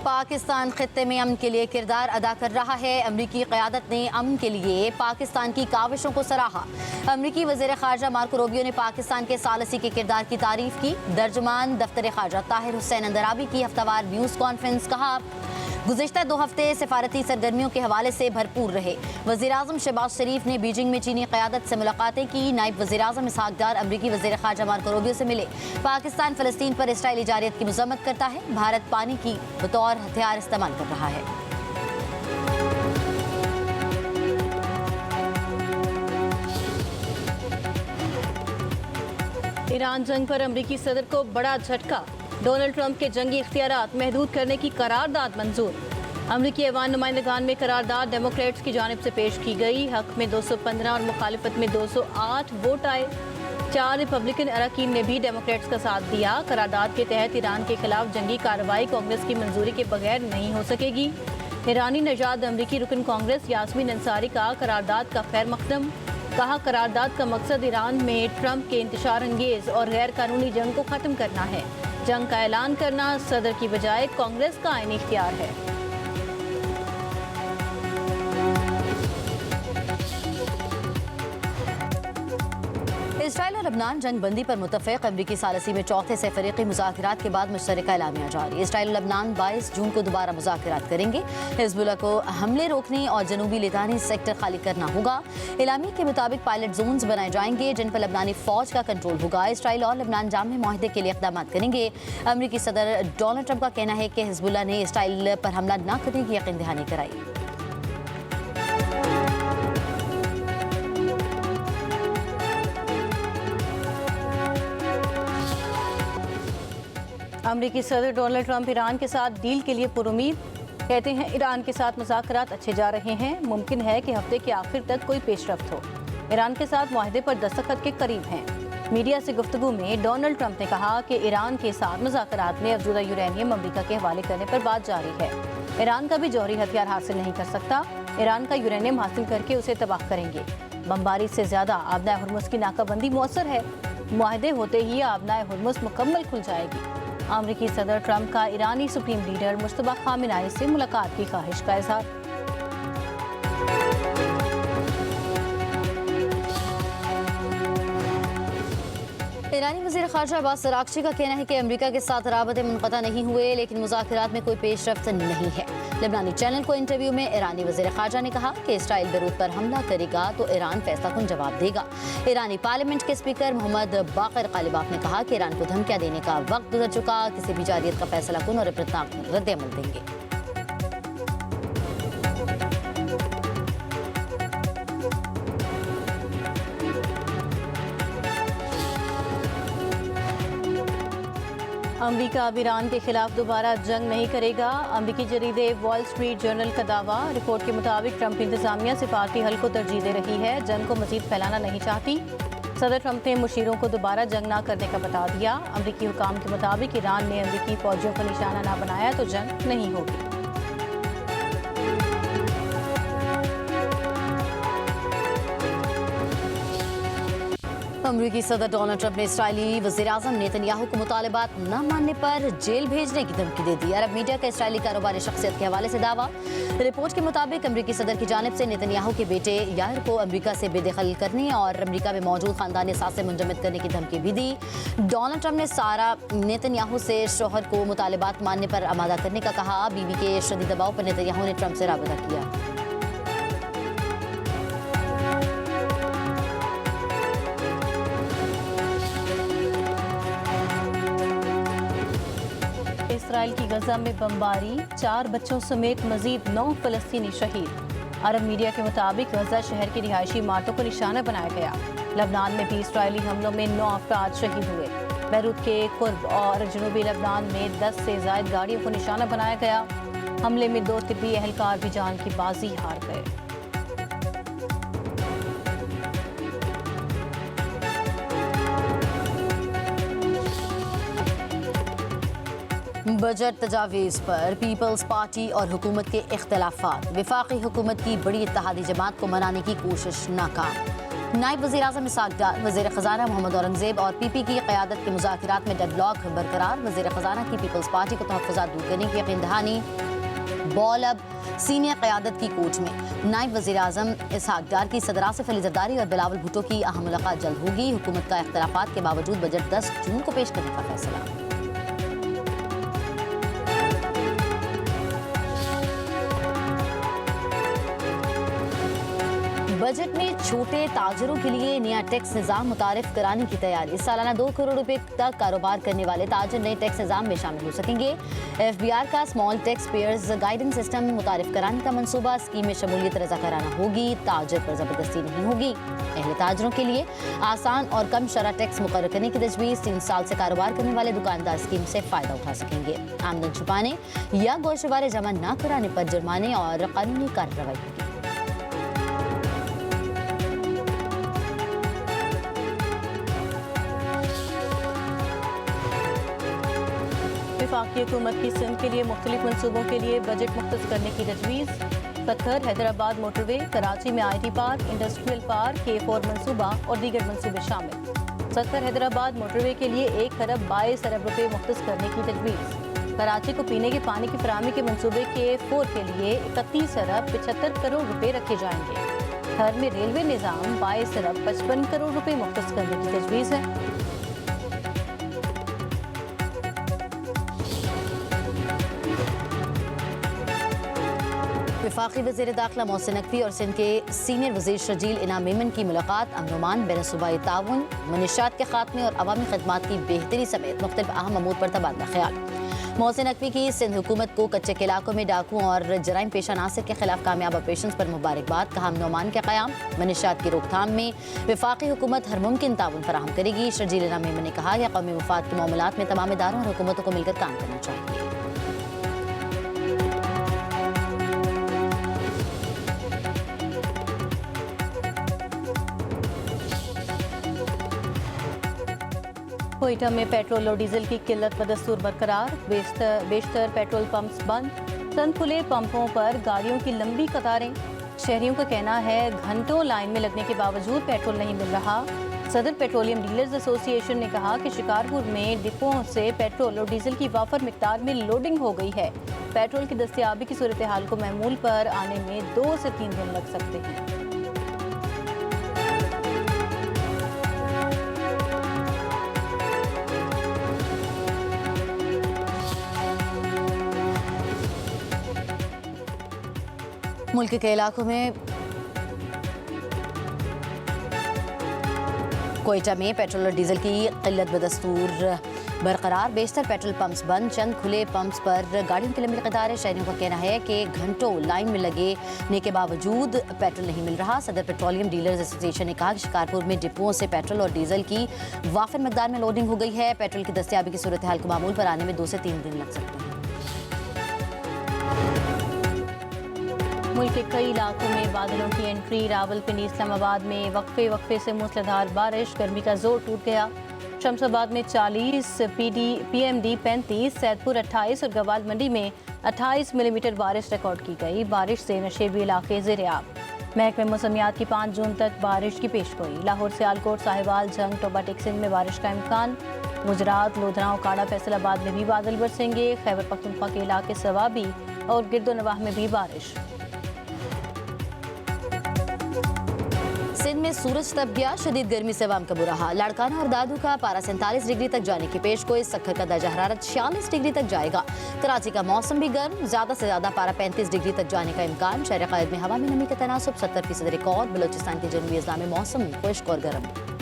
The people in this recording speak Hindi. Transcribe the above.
पाकिस्तान खित्ते में अमन के लिए किरदार अदा कर रहा है। अमरीकी क़यादत ने अमन के लिए पाकिस्तान की काविशों को सराहा। अमरीकी वज़ीर ख़ारजा मार्को रूबियो ने पाकिस्तान के सालसी के किरदार की तारीफ की। तर्जुमान दफ्तर ख़ारजा ताहिर हुसैन अंदराबी की हफ्तावार न्यूज़ कॉन्फ्रेंस कहा, गुज़िश्ता 2 हफ्ते सफारती सरगर्मियों के हवाले से भरपूर रहे। वज़ीर-ए-आज़म शहबाज शरीफ ने बीजिंग में चीनी क़यादत से मुलाकातें की। नायब वज़ीर-ए-आज़म इसहाक डार अमरीकी वज़ीर ख़ारजा मार्को रूबियो से मिले। पाकिस्तान फ़लस्तीन पर इसराइली जारियत की मज़म्मत करता है। भारत पानी की बतौर हथियार इस्तेमाल कर रहा है। ईरान जंग पर अमरीकी सदर को बड़ा झटका। डोनाल्ड ट्रंप के जंगी इख्तियारात महदूद करने की करारदाद मंजूर। अमरीकी ऐवान नुमाइंदगान में करारदाद डेमोक्रेट्स की जानिब से पेश की गई। हक में 215 और मुखालिफत में 208 वोट आए। 4 रिपब्लिकन अरकान ने भी डेमोक्रेट्स का साथ दिया। करारदाद के तहत ईरान के खिलाफ जंगी कार्रवाई कांग्रेस की मंजूरी के बगैर नहीं हो सकेगी। ईरानी नजाद अमरीकी रुकन कांग्रेस यास्मीन अंसारी का करारदाद का खैर मकदम। कहा, करारदाद का मकसद ईरान में ट्रंप के इंतशार अंगेज और गैर कानूनी जंग को ख़त्म करना है। जंग का ऐलान करना सदर की बजाय कांग्रेस का आईनी इख्तियार है। इसराइल और लबनान जंग बंदी पर मुत्तफ़िक़। अमरीकी सालसी में चौथे से फ़रीक़ी मुज़ाकरात के बाद मुश्तरका एलामिया जारी। इसराइल और लबनान 22 जून को दोबारा मुज़ाकरात करेंगे। हिज़्बुल्लाह को हमले रोकने और जनूबी लितानी सेक्टर खाली करना होगा। एलामिया के मुताबिक पायलट जोन्स बनाए जाएंगे जिन पर लबनानी फ़ौज का कंट्रोल होगा। इसराइल और लबनान जाम मुआहदे के लिए इक़दाम करेंगे। अमरीकी सदर डोनाल्ड ट्रंप का कहना है कि हिज़्बुल्लाह ने इसराइल पर हमला न करने की यकीन दहानी कराई। अमरीकी सदर डोनाल्ड ट्रंप ईरान के साथ डील के लिए पुरुमीद। कहते हैं ईरान के साथ मुज़ाकरात अच्छे जा रहे हैं। मुमकिन है कि हफ्ते के आखिर तक कोई पेशरफ्त हो। ईरान के साथ मुआहदे पर दस्तखत के करीब हैं। मीडिया से गुफ्तगू में डोनाल्ड ट्रंप ने कहा कि ईरान के साथ मुज़ाकरात में अफजूदा यूरेनियम अमरीका के हवाले करने पर बात जारी है। ईरान का भी जौहरी हथियार हासिल नहीं कर सकता। ईरान का यूरेनियम हासिल करके उसे तबाह करेंगे। बमबारी से ज़्यादा आबनाए हुर्मुज़ की नाकाबंदी मौसर है। मुआहदे होते ही आबनाए हुर्मुज़ मुकम्मल खुल जाएगी। अमरीकी सदर ट्रंप का ईरानी सुप्रीम लीडर मुश्तबा खामेनेई से मुलाकात की ख्वाहिश का इज़हार। ईरानी वज़ीर ख़ारजा अब्बास अराग़ची का कहना है कि अमरीका के साथ राबते मुनक़ता नहीं हुए, लेकिन मुज़ाकरात में कोई पेशरफ्त नहीं है। लेबनानी चैनल को इंटरव्यू में ईरानी वज़ीर ख़ारजा ने कहा कि इसराइल बेरूत पर हमला करेगा तो ईरान फैसलाकुन जवाब देगा। ईरानी पार्लियामेंट के स्पीकर मोहम्मद बाक़िर ग़ालिबाफ ने कहा कि ईरान को धमकियाँ देने का वक्त गुजर चुका। किसी भी जारियत का फैसलाकुन और इब्रतनाक रद्द-ए-अमल देंगे। अमरीका अब ईरान के खिलाफ दोबारा जंग नहीं करेगा। अमरीकी जरीदे वॉल स्ट्रीट जर्नल का दावा। रिपोर्ट के मुताबिक ट्रंप इंतजामिया सिफारती हल को तरजीह दे रही है, जंग को मजीद फैलाना नहीं चाहती। सदर ट्रंप ने मुशीरों को दोबारा जंग न करने का बता दिया। अमरीकी हुकाम के मुताबिक ईरान ने अमरीकी फौजियों को निशाना न बनाया तो जंग नहीं होगी। अमरीकी सदर डोनाल्ड ट्रंप ने इसराइली वज़ीर-ए-आज़म नेतन्याहू को मुतालिबात न मानने पर जेल भेजने की धमकी दे दी। अरब मीडिया का इसराइली कारोबारी शख्सियत के हवाले से दावा। रिपोर्ट के मुताबिक अमरीकी सदर की जानिब से नेतन्याहू के बेटे याहिर को अमरीका से बेदखल करने और अमरीका में मौजूद खानदानी असासे मुंजमद करने की धमकी भी दी। डोनाल्ड ट्रंप ने सारा नेतन्याहू से शोहर को मुतालिबात मानने पर आमादा करने का कहा। बीवी के शदीद दबाव पर नेतन्याहू ने ट्रंप से राबता किया। इसराइल की गजा में बमबारी, 4 बच्चों समेत मजीद 9 फ़लस्तीनी शहीद। अरब मीडिया के मुताबिक गजा शहर की रिहायशी इमारतों को निशाना बनाया गया। लबनान में भी इसराइली हमलों में 9 अफराद शहीद हुए। बैरूत के कुर्ब और जनूबी लबनान में 10 से ज़ायद गाड़ियों को निशाना बनाया गया। हमले में 2 तिब्बी एहलकार भी जान की बाजी हार गए। बजट तजावीज़ पर पीपल्स पार्टी और हुकूमत के इख्तलाफात। वफाकी हुकूमत की बड़ी इत्तेहादी जमात को मनाने की कोशिश नाकाम। नायब वज़ीर आज़म इसहाक डार, वज़ीर ख़जाना मोहम्मद औरंगज़ेब और पीपी की क़यादत के मुज़ाकरात में डेडलॉक बरकरार। वज़ीर ख़जाना की पीपल्स पार्टी को तहफ़्फ़ुज़ात दूर करने की यकीन दहानी। बॉल अब सीनियर क़यादत की कोर्ट में। नायब वज़ीर आज़म इसहाक डार की सदर आसिफ अली ज़रदारी और बिलावल भुट्टो की अहम मुलाकात जल्द होगी। हुकूमत का इख्तिलाफ़ात के बावजूद बजट 10 जून को पेश करने का फैसला। बजट में छोटे ताजरों के लिए नया टैक्स निज़ाम मुतारिफ कराने की तैयारी। सालाना 2 करोड़ रुपए तक कारोबार करने वाले ताजर नए टैक्स निज़ाम में शामिल हो सकेंगे। FBR का small tax payers guidance system मुतारिफ कराने का मंसूबा। स्कीम में शमूलियत रजा कराना होगी, ताजर पर ज़बरदस्ती नहीं होगी। अहले ताजरों के लिए आसान और कम शरह टैक्स मुकर्रर करने की तजवीज़। 3 साल से कारोबार करने वाले दुकानदार स्कीम से फ़ायदा उठा सकेंगे। आमदन छुपाने या गोशवारे जमा न कराने पर जुर्माने और कानूनी कार्रवाई होगी। वफाकी हुकूमत की सिंध के लिए मुख्तलिफ मनसूबों के लिए बजट मुख्तस करने की तजवीज़। सखर हैदराबाद मोटरवे, कराची में IT park, industrial park, K4 मनसूबा और दीगर मनसूबे शामिल। सखर हैदराबाद मोटरवे के लिए 1 खरब 22 अरब रुपये मुख्तस करने की तजवीज़। कराची को पीने के पानी की फराहमी के मनसूबे K4 के लिए 31 अरब 75 करोड़ रुपये रखे जाएंगे। घर में रेलवे निज़ाम 22 अरब 55 करोड़ रुपये मुख्तस करने की तजवीज़ है। वफाकी वज़ीर दाखिला मोहसिन नकवी और सिंध के सीनियर वज़ीर शर्जील इनाम मेमन की मुलाकात। अमन बैन सूबाई ताउन, मनीशात के खात्मे और अवामी खदमात की बेहतरी समेत मुख्तलिफ अहम अमूर पर तबादला ख्याल। मोहसिन नकवी की सिंध हुकूमत को कच्चे के इलाकों में डाकुओं और जराइम पेशा नासिर के खिलाफ कामयाब ऑपरेशन पर मुबारकबाद। कहा अमन के क़याम मनीशात की रोकथाम में वफाकी हुकूमत हर मुमकिन ताउन फराहम करेगी। शर्जील इनाम मेमन ने कहा कि कौमी मफाद के मामलात में तमाम इदारों और हुकूमतों को मिलकर काम करना चाहिए। कोयटा में पेट्रोल और डीजल की किल्लत बदस्तूर बरकरार। बेशतर पेट्रोल पंप्स बंद। चंद खुले पंपों पर गाड़ियों की लंबी कतारें। शहरियों का कहना है घंटों लाइन में लगने के बावजूद पेट्रोल नहीं मिल रहा। सदर पेट्रोलियम डीलर्स एसोसिएशन ने कहा कि शिकारपुर में डिपों से पेट्रोल और डीजल की वाफर मिकदार में लोडिंग हो गई है। पेट्रोल की दस्तयाबी की सूरत हाल को महमूल पर आने में 2 से 3 दिन लग सकते हैं। मुल्क के इलाकों में कोयटा में पेट्रोल और डीजल की किल्लत बदस्तूर बरकरार। बेशतर पेट्रोल पंप्स बंद। चंद खुले पंप्स पर गाड़ियों की लंबी कतारें। शहरियों का कहना है कि घंटों लाइन में लगने के बावजूद पेट्रोल नहीं मिल रहा। सदर पेट्रोलियम डीलर्स एसोसिएशन ने कहा कि शिकारपुर में डिपोओं से पेट्रोल और डीजल की वाफिर मकदार में लोडिंग हो गई है। पेट्रोल की दस्तयाबी की सूरत हाल को मामूल पर आने में 2 से 3 दिन लग सकते हैं। मुल्क के कई इलाकों में बादलों की एंट्री। रावलपिंडी इस्लामाबाद में वक्फे से मूसलाधार बारिश। गर्मी का जोर टूट गया। शमशाबाद में 40, PMD 35, सैदपुर 28 और गवाल मंडी में 28 मिलीमीटर बारिश रिकॉर्ड की गई। बारिश से नशेबी इलाके ज़ेर-ए-आब। महकमे मौसमियात की 5 जून तक बारिश की पेशगोई। लाहौर, सियालकोट, साहिवाल, जंग, टोबा टेक सिंध में बारिश का इम्कान। गुजरात, लोधरा, काड़ा, फैसलाबाद में भी बादल बरसेंगे। खैबर पख्तूनख्वा के इलाके सवाबी और गिरदोनवाह में भी बारिश। सिंध में सूरज तप गया। शदीद गर्मी से अवाम का बुरा हाल। लाड़काना और दादू का पारा 47 डिग्री तक जाने की पेशगोई। सखर का दर्जा हरारत 46 डिग्री तक जाएगा। कराची का मौसम भी गर्म। ज्यादा से ज्यादा पारा 35 डिग्री तक जाने का इम्कान। शहर क़ायद में हवा में नमी का तनासुब 70% रिकॉर्ड। बलोचिस्तान के जनूबी अजला में मौसम खुश्क और गर्म।